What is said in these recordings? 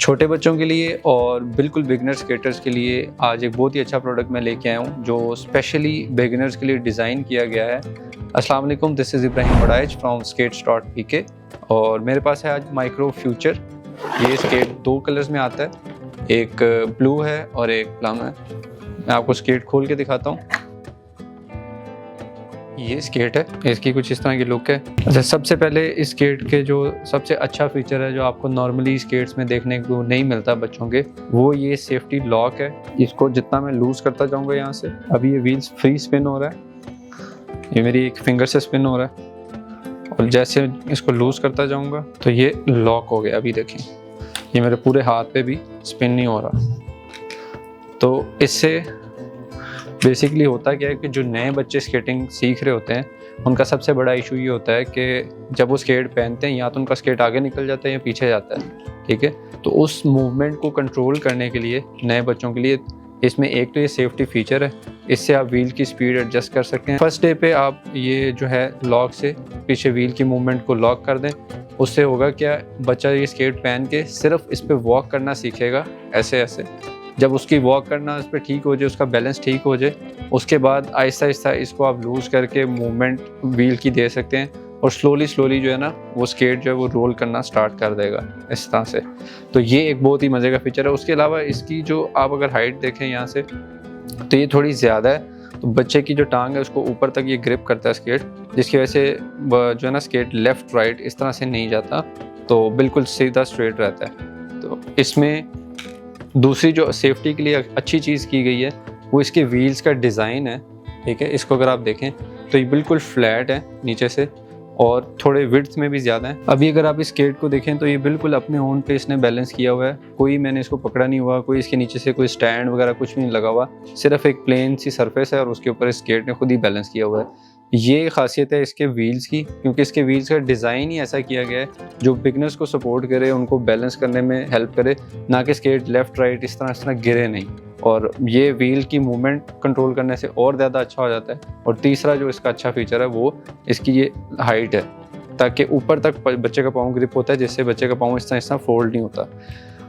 छोटे बच्चों के लिए और बिल्कुल बिगिनर स्केटर्स के लिए आज एक बहुत ही अच्छा प्रोडक्ट मैं लेके आया हूँ जो स्पेशली बिगिनर्स के लिए डिज़ाइन किया गया है। अस्सलाम वालेकुम, this is Ibrahim बड़ाइच from skates.pk और मेरे पास है आज माइक्रो फ्यूचर। ये स्केट दो कलर्स में आता है, एक ब्लू है और एक प्लम है। मैं आपको स्केट खोल के दिखाता हूँ। ये स्केट है, इसकी कुछ इस तरह की लुक है। अच्छा, सबसे पहले इस स्केट के जो सबसे अच्छा फीचर है जो आपको नॉर्मली स्केट्स में देखने को नहीं मिलता बच्चों के, वो ये सेफ्टी लॉक है। इसको जितना मैं लूज करता जाऊंगा यहाँ से, अभी ये व्हील्स फ्री स्पिन हो रहा है, ये मेरी एक फिंगर से स्पिन हो रहा है और जैसे इसको लूज करता जाऊंगा तो ये लॉक हो गया। अभी देखें, ये मेरे पूरे हाथ पे भी स्पिन नहीं हो रहा। तो इससे बेसिकली होता क्या है कि जो नए बच्चे स्केटिंग सीख रहे होते हैं उनका सबसे बड़ा इशू ये होता है कि जब वो स्केट पहनते हैं या तो उनका स्केट आगे निकल जाता है या पीछे जाता है। ठीक है, तो उस मूवमेंट को कंट्रोल करने के लिए नए बच्चों के लिए इसमें एक तो ये सेफ्टी फीचर है, इससे आप व्हील की स्पीड एडजस्ट कर सकते हैं। फर्स्ट डे पे आप ये जो है लॉक से पीछे व्हील की मूवमेंट को लॉक कर दें। उससे होगा क्या, बच्चा ये स्केट पहन के सिर्फ इस पर वॉक करना सीखेगा, ऐसे ऐसे। जब उसकी वॉक करना इस पर ठीक हो जाए, उसका बैलेंस ठीक हो जाए, उसके बाद आहिस्ता आहिस्ता इसको आप लूज़ करके मूवमेंट व्हील की दे सकते हैं और स्लोली जो है ना वो स्केट जो है वो रोल करना स्टार्ट कर देगा इस तरह से। तो ये एक बहुत ही मज़े का फीचर है। उसके अलावा इसकी जो आप अगर हाइट देखें यहाँ से, तो ये थोड़ी ज़्यादा है, तो बच्चे की जो टांग है उसको ऊपर तक ये ग्रिप करता है स्केट, जिसकी वजह से जो है ना स्केट लेफ़्ट राइट इस तरह से नहीं जाता, तो बिल्कुल सीधा स्ट्रेट रहता है। तो इसमें दूसरी जो सेफ्टी के लिए अच्छी चीज़ की गई है वो इसके व्हील्स का डिज़ाइन है। ठीक है, इसको अगर आप देखें तो ये बिल्कुल फ्लैट है नीचे से और थोड़े विड्थ में भी ज़्यादा है। अभी अगर आप इस स्केट को देखें तो ये बिल्कुल अपने ओन पे इसने बैलेंस किया हुआ है, कोई मैंने इसको पकड़ा नहीं हुआ, कोई इसके नीचे से कोई स्टैंड वगैरह कुछ भी नहीं लगा हुआ, सिर्फ एक प्लेन सी सरफेस है और उसके ऊपर इस स्केट ने खुद ही बैलेंस किया हुआ है। ये खासियत है इसके व्हील्स की, क्योंकि इसके व्हील्स का डिज़ाइन ही ऐसा किया गया है जो बिगनर्स को सपोर्ट करे, उनको बैलेंस करने में हेल्प करे, ना कि स्केट लेफ़्ट राइट इस तरह गिरे नहीं। और ये व्हील की मूवमेंट कंट्रोल करने से और ज़्यादा अच्छा हो जाता है। और तीसरा जो इसका अच्छा फीचर है वो इसकी ये हाइट है, ताकि ऊपर तक बच्चे का पाँव ग्रिप होता है, जिससे बच्चे का पाँव इस तरह फोल्ड नहीं होता।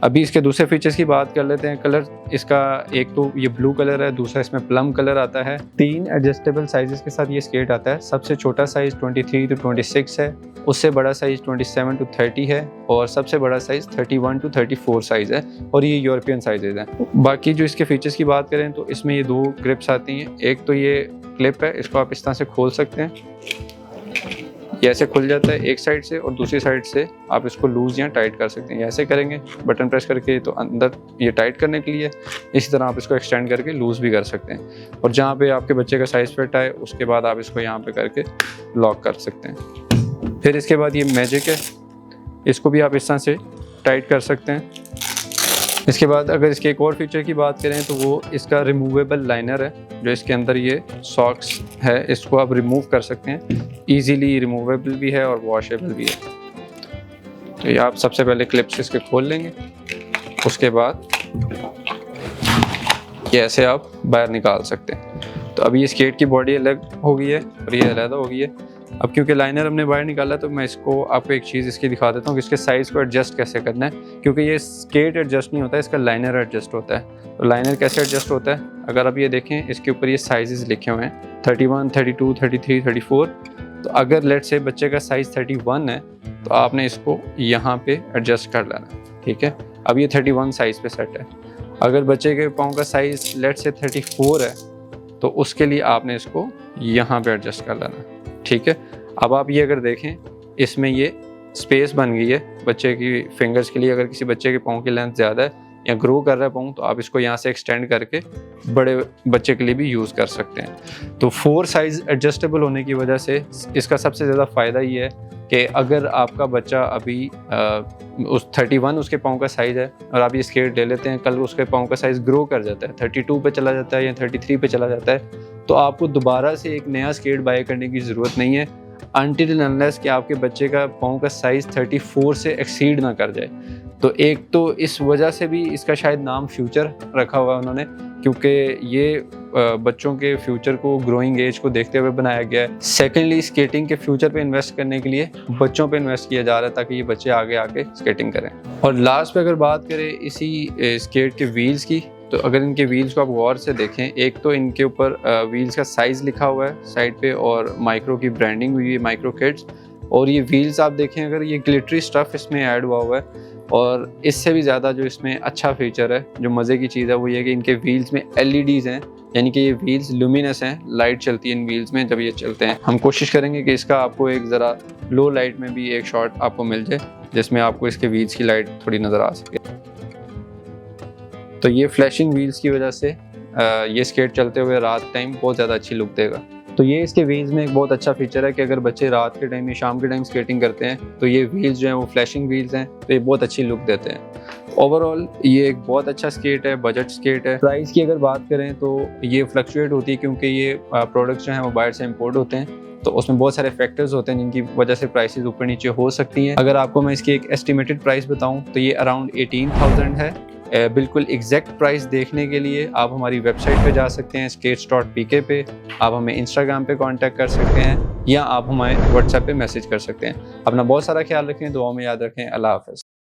अभी इसके दूसरे फीचर्स की बात कर लेते हैं। कलर इसका एक तो ये ब्लू कलर है, दूसरा इसमें प्लम कलर आता है। 3 एडजस्टेबल साइजेस के साथ ये स्केट आता है। सबसे छोटा साइज़ 23 to 26 है, उससे बड़ा साइज़ 27 to 30 है और सबसे बड़ा साइज़ 31 to 34 साइज़ है और ये यूरोपियन साइजेज़ हैं। बाकी जो इसके फीचर्स की बात करें तो इसमें ये 2 ग्रिप्स आती हैं। एक तो ये क्लिप है, इसको आप इस तरह से खोल सकते हैं, ये ऐसे खुल जाता है एक साइड से, और दूसरी साइड से आप इसको लूज़ या टाइट कर सकते हैं। ऐसे करेंगे बटन प्रेस करके तो अंदर ये टाइट करने के लिए, इसी तरह आप इसको एक्सटेंड करके लूज़ भी कर सकते हैं। और जहाँ पे आपके बच्चे का साइज़ फिट आए उसके बाद आप इसको यहाँ पे करके लॉक कर सकते हैं। फिर इसके बाद ये मैजिक है, इसको भी आप इस तरह से टाइट कर सकते हैं। इसके बाद अगर इसके एक और फीचर की बात करें तो वो इसका रिमूवेबल लाइनर है, जो इसके अंदर ये सॉक्स है, इसको आप रिमूव कर सकते हैं। इजीली रिमूवेबल भी है और वॉशेबल भी है। तो ये आप सबसे पहले क्लिप्स इसके खोल लेंगे, उसके बाद ये ऐसे आप बाहर निकाल सकते हैं। तो अभी ये स्केट की बॉडी अलग हो गई है और ये अलग हो गई है। अब क्योंकि लाइनर हमने बाहर निकाला तो मैं इसको आपको एक चीज़ इसकी दिखा देता हूँ कि इसके साइज़ को एडजस्ट कैसे करना है, क्योंकि ये स्केट एडजस्ट नहीं होता है, इसका लाइनर एडजस्ट होता है। तो लाइनर कैसे एडजस्ट होता है, अगर आप ये देखें इसके ऊपर ये साइजेस लिखे हुए हैं 31, 32, 33, 34। तो अगर लेट से बच्चे का साइज़ 31 है तो आपने इसको यहाँ पे एडजस्ट कर लेना। ठीक है, अब ये 31 साइज़ पे सेट है। अगर बच्चे के पाँव का साइज़ लेट से 34 है तो उसके लिए आपने इसको यहाँ पे एडजस्ट कर लेना। ठीक है, अब आप ये अगर देखें इसमें ये स्पेस बन गई है बच्चे की फिंगर्स के लिए। अगर किसी बच्चे के पाँव की लेंथ ज़्यादा है या ग्रो कर रहा है पाँव, तो आप इसको यहाँ से एक्सटेंड करके बड़े बच्चे के लिए भी यूज़ कर सकते हैं। तो 4 साइज़ एडजस्टेबल होने की वजह से इसका सबसे ज़्यादा फ़ायदा ये है कि अगर आपका बच्चा अभी उस 31 उसके पाँव का साइज़ है और आप ये स्केट ले लेते हैं, कल उसके पाँव का साइज़ ग्रो कर जाता है, 32 पे चला जाता है या 33 पे चला जाता है, तो आपको दोबारा से एक नया स्केट बाय करने की ज़रूरत नहीं है, अनटिल अनलेस कि आपके बच्चे का पाँव का साइज़ 34 से एक्सीड ना कर जाए। तो एक तो इस वजह से भी इसका शायद नाम फ्यूचर रखा हुआ है उन्होंने, क्योंकि ये बच्चों के फ्यूचर को, ग्रोइंग एज को देखते हुए बनाया गया है। सेकेंडली, स्केटिंग के फ्यूचर पे इन्वेस्ट करने के लिए बच्चों पे इन्वेस्ट किया जा रहा है ताकि ये बच्चे आगे आगे स्केटिंग करें। और लास्ट पे अगर बात करें इसी स्केट के व्हील्स की, तो अगर इनके व्हील्स को आप गौर से देखें, एक तो इनके ऊपर व्हील्स का साइज़ लिखा हुआ है साइड पे और माइक्रो की ब्रांडिंग हुई है, माइक्रो किड्स। और ये व्हील्स आप देखें, अगर ये ग्लिटरी स्टफ इसमें ऐड हुआ हुआ है। और इससे भी ज़्यादा जो इसमें अच्छा फीचर है, जो मज़े की चीज़ है, वो ये है कि इनके व्हील्स में LEDs हैं, यानी कि ये व्हील्स लुमिनस हैं, लाइट चलती है इन व्हील्स में जब ये चलते हैं। हम कोशिश करेंगे कि इसका आपको एक ज़रा लो लाइट में भी एक शॉट आपको मिल जाए जिसमें आपको इसके व्हील्स की लाइट थोड़ी नज़र आ सके। तो ये फ्लैशिंग व्हील्स की वजह से ये स्केट चलते हुए रात टाइम बहुत ज़्यादा अच्छी लुक देगा। तो ये इसके व्हील्स में एक बहुत अच्छा फीचर है कि अगर बच्चे रात के टाइम या शाम के टाइम स्केटिंग करते हैं तो ये व्हील्स जो हैं वो फ्लैशिंग व्हील्स हैं, तो ये बहुत अच्छी लुक देते हैं। ओवरऑल ये एक बहुत अच्छा स्केट है, बजट स्केट है। प्राइस की अगर बात करें तो ये फ्लक्चुएट होती है क्योंकि ये प्रोडक्ट्स जो हैं वो बाहर से इम्पोर्ट होते हैं, तो उसमें बहुत सारे फैक्टर्स होते हैं जिनकी वजह से प्राइसेस ऊपर नीचे हो सकती हैं। अगर आपको मैं इसकी एक एस्टिमेटेड प्राइस बताऊं तो ये अराउंड 18,000 है। बिल्कुल एग्जैक्ट प्राइस देखने के लिए आप हमारी वेबसाइट पे जा सकते हैं skates.pk पे, आप हमें इंस्टाग्राम पे कांटेक्ट कर सकते हैं या आप हमारे व्हाट्सएप पे मैसेज कर सकते हैं। अपना बहुत सारा ख्याल रखें, दुआओं में याद रखें। अल्लाह हाफ़िज़।